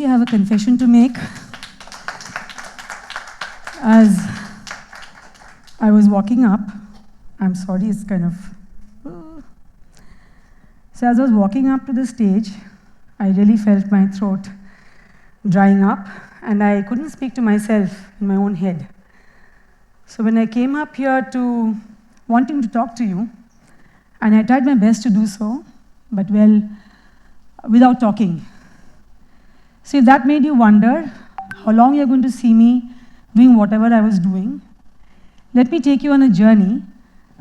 AAC, I have a confession to make. As I was walking up, I'm sorry, it's kind of... So as I was walking up to the stage, I really felt my throat drying up, and I couldn't speak to myself in my own head. So when I came up here to wanting to talk to you, and I tried my best to do so, but well, without talking. So if that made you wonder how long you're going to see me doing whatever I was doing, let me take you on a journey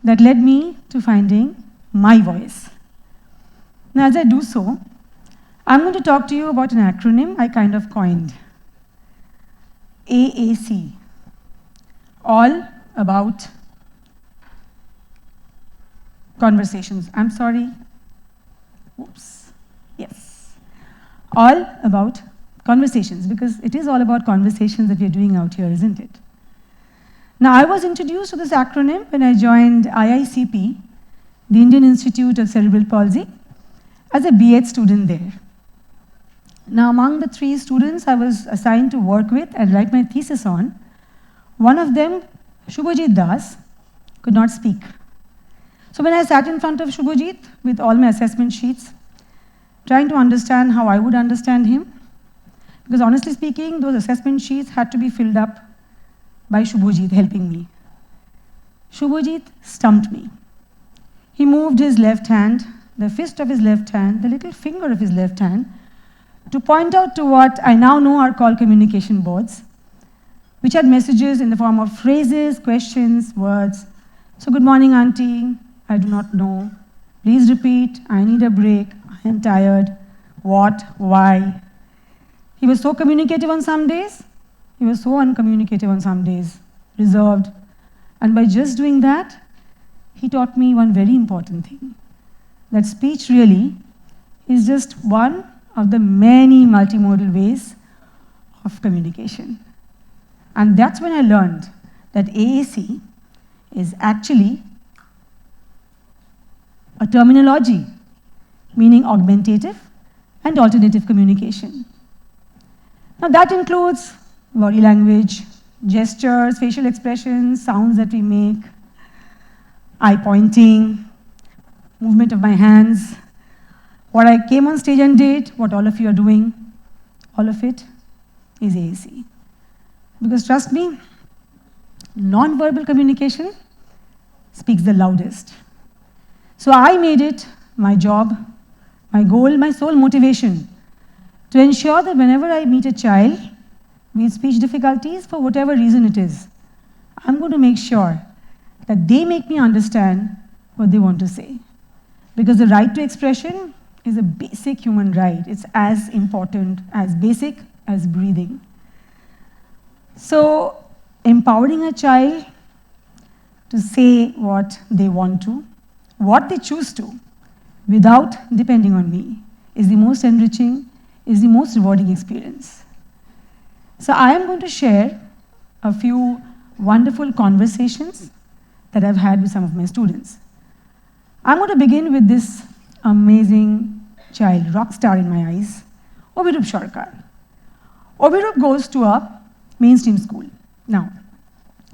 that led me to finding my voice. Now, as I do so, I'm going to talk to you about an acronym I kind of coined. AAC, all about conversations. I'm sorry. Oops. Yes. All about conversations, because it is all about conversations that we're doing out here, isn't it? Now, I was introduced to this acronym when I joined IICP, the Indian Institute of Cerebral Palsy, as a B.Ed student there. Now, among the 3 students I was assigned to work with and write my thesis on, one of them, Shubhajit Das, could not speak. So when I sat in front of Shubhajit with all my assessment sheets, trying to understand how I would understand him, because honestly speaking, those assessment sheets had to be filled up by Shubhajit helping me. Shubhajit stumped me. He moved his left hand, the fist of his left hand, the little finger of his left hand, to point out to what I now know are called communication boards, which had messages in the form of phrases, questions, words. So, good morning, auntie, I do not know. Please repeat, I need a break, I am tired, what, why. He was so communicative on some days, he was so uncommunicative on some days, reserved. And by just doing that, he taught me one very important thing, that speech really is just one of the many multimodal ways of communication. And that's when I learned that AAC is actually a terminology, meaning augmentative and alternative communication. Now that includes body language, gestures, facial expressions, sounds that we make, eye pointing, movement of my hands, what I came on stage and did, what all of you are doing, all of it is AAC. Because trust me, non-verbal communication speaks the loudest. So I made it my job, my goal, my sole motivation to ensure that whenever I meet a child with speech difficulties, for whatever reason it is, I'm going to make sure that they make me understand what they want to say. Because the right to expression is a basic human right. It's as important, as basic as breathing. So empowering a child to say what they want to, what they choose to, without depending on me, is the most enriching, is the most rewarding experience. So I am going to share a few wonderful conversations that I've had with some of my students. I'm going to begin with this amazing child, rock star in my eyes, Obhirup Sarkar. Obhirup goes to a mainstream school. Now,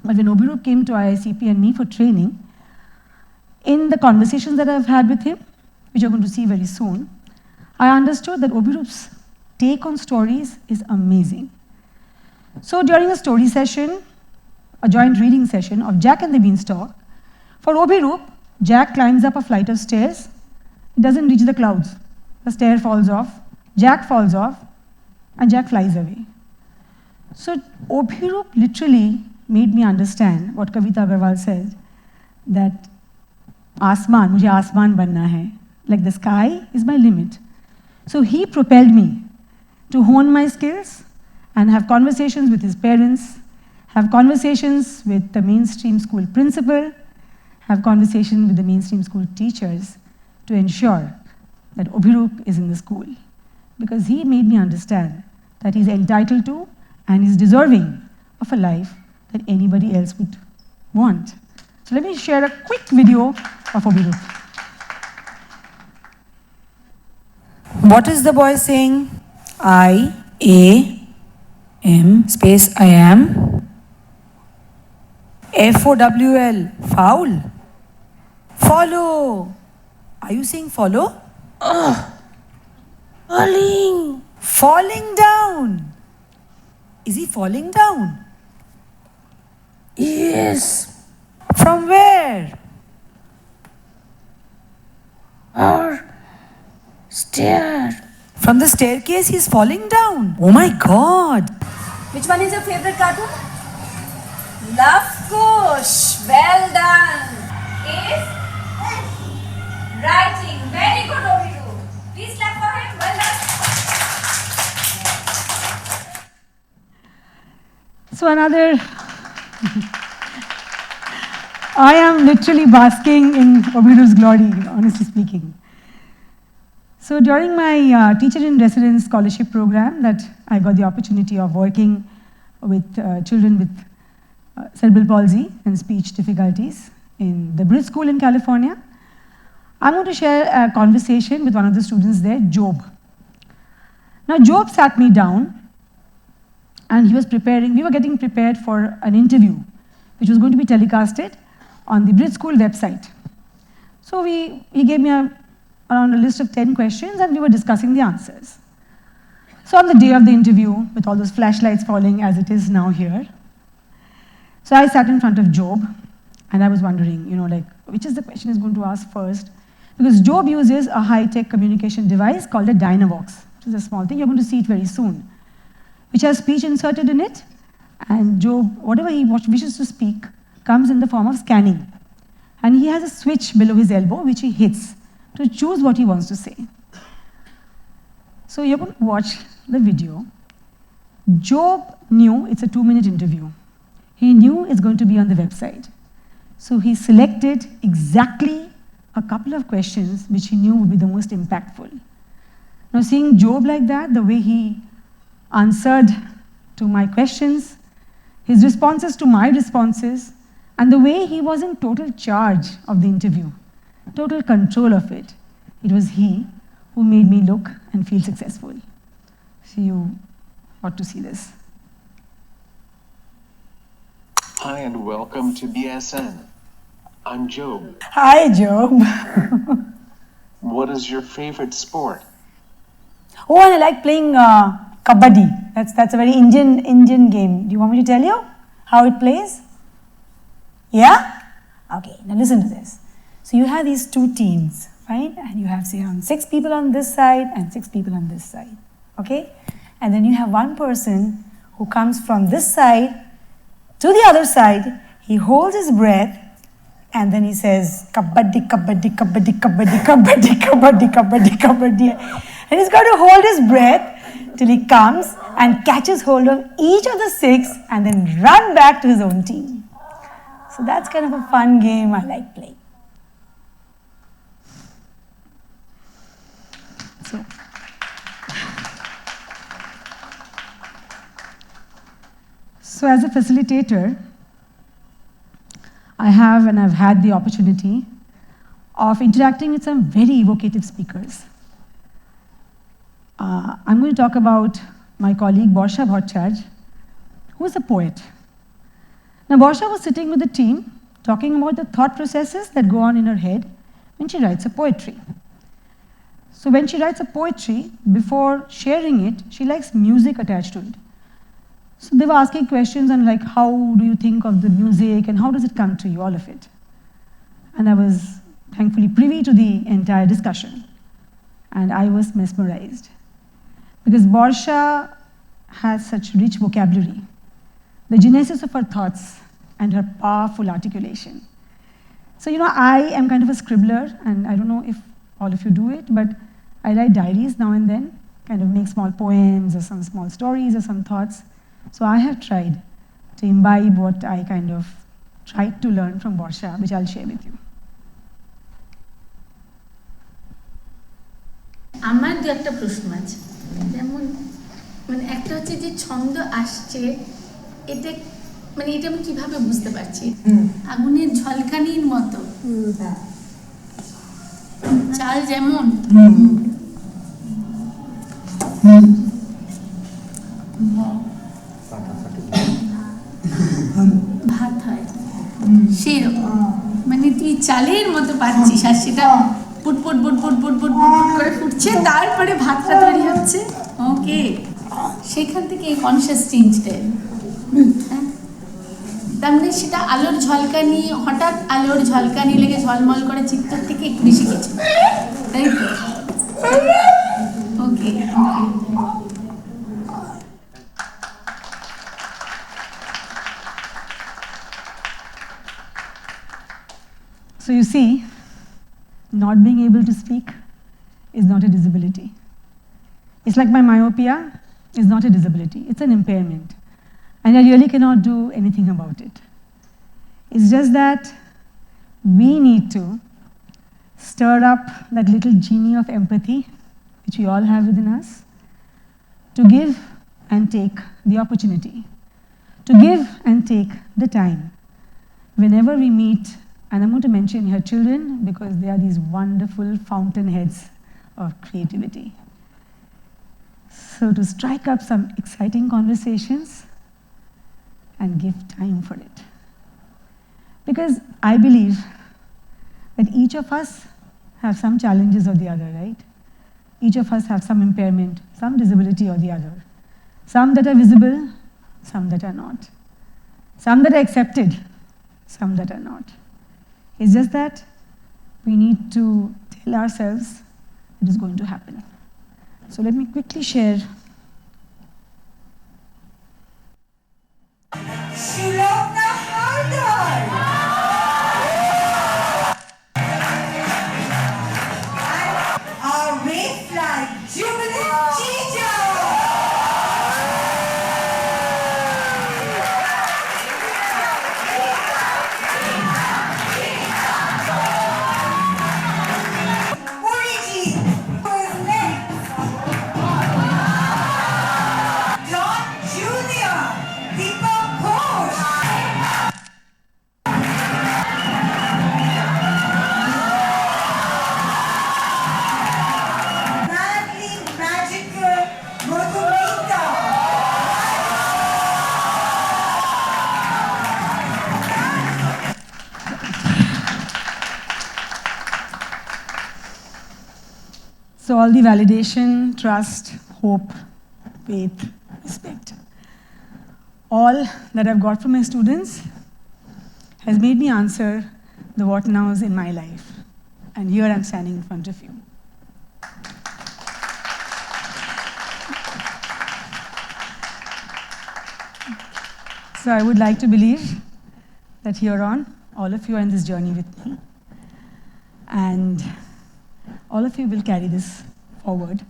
but when Obhirup came to IICP and me for training, in the conversations that I've had with him, which you're going to see very soon, I understood that Obhirup's take on stories is amazing. So during a story session, a joint reading session of Jack and the Beanstalk, for Obhirup, Jack climbs up a flight of stairs, it doesn't reach the clouds. The stair falls off, Jack falls off, and Jack flies away. So Obhirup literally made me understand what Kavita Agarwal said, that Asman, mujhe Asman banna hai. Like the sky is my limit. So he propelled me to hone my skills and have conversations with his parents, have conversations with the mainstream school principal, have conversations with the mainstream school teachers to ensure that Obhirup is in the school. Because he made me understand that he's entitled to and is deserving of a life that anybody else would want. So let me share a quick video of Obhirup. What is the boy saying? I A-M space I am. F-O-W-L, foul. Follow. Are you saying follow? Falling. Falling down. Is he falling down? Yes. From where? Or stair. From the staircase he's falling down. Oh my God. Which one is your favorite cartoon? Love Kush. Well done. Is writing. Very good, Obiru. Please clap for him. Well done. So another, I am literally basking in Obiru's glory, honestly speaking. So during my teacher in residence scholarship program that I got the opportunity of working with children with cerebral palsy and speech difficulties in the Bridge School in California, I'm going to share a conversation with one of the students there, Job. Now Job sat me down and he was preparing, we were getting prepared for an interview which was going to be telecasted on the Bridge School website. So he gave me around a list of 10 questions and we were discussing the answers. So on the day of the interview, with all those flashlights falling as it is now here, so I sat in front of Job and I was wondering, which is the question he's going to ask first? Because Job uses a high-tech communication device called a Dynavox, which is a small thing, you're going to see it very soon, which has speech inserted in it, and Job, whatever he wishes to speak, comes in the form of scanning. And he has a switch below his elbow, which he hits to choose what he wants to say. So you're going to watch the video. Job knew it's a 2-minute interview. He knew it's going to be on the website. So he selected exactly a couple of questions which he knew would be the most impactful. Now seeing Job like that, the way he answered to my questions, his responses to my responses, and the way he was in total charge of the interview, total control of it, it was he who made me look and feel successful. So you ought to see this. Hi and welcome to BSN. I'm Job. Hi, Job. What is your favorite sport? Oh, and I like playing kabaddi. That's a very Indian game. Do you want me to tell you how it plays? Yeah? Okay, now listen to this. So you have these two teams, right? And you have, say, around 6 people on this side and 6 people on this side, okay? And then you have one person who comes from this side to the other side. He holds his breath and then he says, kabaddi, kabaddi, kabaddi, kabaddi, kabaddi, kabaddi, kabaddi, kabaddi. And he's got to hold his breath till he comes and catches hold of each of the 6 and then run back to his own team. So that's kind of a fun game I like playing. So as a facilitator, I've had the opportunity of interacting with some very evocative speakers. I'm going to talk about my colleague Borsha Bhattacharya, who is a poet. Now Borsha was sitting with the team talking about the thought processes that go on in her head when she writes a poetry. So when she writes a poetry, before sharing it, she likes music attached to it. So they were asking questions on like, how do you think of the music and how does it come to you, all of it. And I was thankfully privy to the entire discussion. And I was mesmerized. Because Borsha has such rich vocabulary, the genesis of her thoughts and her powerful articulation. So, I am kind of a scribbler, and I don't know if all of you do it, but I write diaries now and then, kind of make small poems or some small stories or some thoughts. So I have tried to imbibe what I kind of tried to learn from Borsha, which I'll share with you. আমার দু একটা প্রশ্ন আছে যেমন একটা হচ্ছে যে ছন্দ আসছে এটা এটা আমি কিভাবে বুঝতে পারছি আগুনের ঝলকানির মতো চাল যেমন সেরকম মানে তুই চালের মতো পাচ্ছিস আর সেটা put put put put put put put করে ফুটছে, তারপরে ভাতটা তৈরি হচ্ছে। ওকে, সেখান থেকে এই কনসিয়াস চেঞ্জটা এলো। তার মানে সেটা আলোর ঝলকানি, হঠাৎ আলোর ঝলকানি লেগে ঝলমল করে চিত্তর থেকে একটু বেশি কিছু, তাই তো? ওকে, So you see, not being able to speak is not a disability. It's like my myopia is not a disability, it's an impairment. And I really cannot do anything about it. It's just that we need to stir up that little genie of empathy, which we all have within us, to give and take the opportunity, to give and take the time. Whenever we meet, and I'm going to mention here children because they are these wonderful fountainheads of creativity. So to strike up some exciting conversations and give time for it. Because I believe that each of us have some challenges or the other, right? Each of us have some impairment, some disability or the other. Some that are visible, some that are not. Some that are accepted, some that are not. It's just that we need to tell ourselves it is going to happen. So let me quickly share. So all the validation, trust, hope, faith, respect, all that I've got from my students has made me answer the what nows in my life. And here I'm standing in front of you. So I would like to believe that here on, all of you are in this journey with me. And all of you will carry this forward.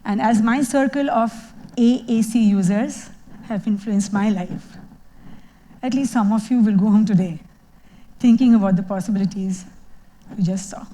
And as my circle of AAC users have influenced my life, at least some of you will go home today thinking about the possibilities you just saw.